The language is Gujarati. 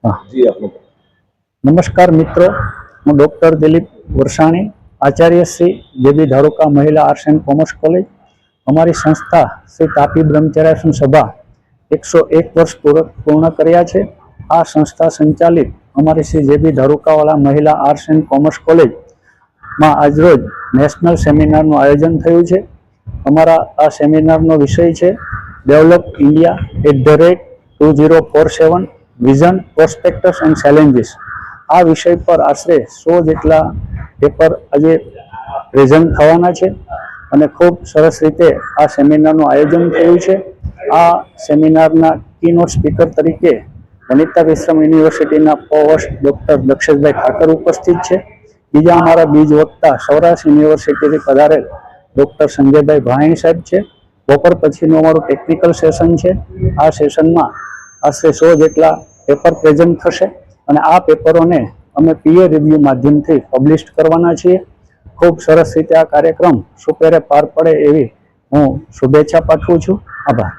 हाँ जी आपने नमस्कार मित्रों, હું ડૉક્ટર દિલીપ વરસાણી, આચાર્ય શ્રી જેબી ધારુકા મહિલા આર્ટ્સ એન્ડ કોમર્સ કોલેજ. અમારી સંસ્થા શ્રી તાપી બ્રહ્મચર્યાશ્રમ સભા 101 વર્ષ પૂર્ણ કર્યા છે. આ સંસ્થા સંચાલિત અમારી શ્રી જેબી ધારુકાવાળા મહિલા આર્ટ્સ એન્ડ કોમર્સ કોલેજમાં આજરોજ નેશનલ સેમિનારનું આયોજન થયું છે. અમારા આ સેમિનારનો વિષય છે develop India @2047 vision, prospectus and challenges. આ વિષય પર આશરે 100 જેટલા પેપર આજે પ્રેઝન્ટ થવાના છે અને ખૂબ સરસ રીતે આ સેમિનારનું આયોજન થયું છે. આ સેમિનારના કીનોટ સ્પીકર તરીકે વનિતા વિશ્રમ યુનિવર્સિટીના પ્રોવોસ્ટ ડૉક્ટર દક્ષેશભાઈ ઠાકર ઉપસ્થિત છે. બીજા અમારા બીજ વક્તા સૌરાષ્ટ્ર યુનિવર્સિટીથી પધારેલ ડૉક્ટર સંજયભાઈ ભાણી સાહેબ છે. બપોર પછીનું અમારું ટેકનિકલ સેશન છે. આ સેશનમાં આશરે 100 જેટલા પેપર પ્રેઝન્ટ થશે અને આ પેપરોને અમે પીયર રિવ્યુ માધ્યમથી પબ્લિશ કરવાના છીએ. ખૂબ સરસ રીતે આ કાર્યક્રમ સુપેરે પાર પડે એવી હું શુભેચ્છા પાઠવું છું. આભાર.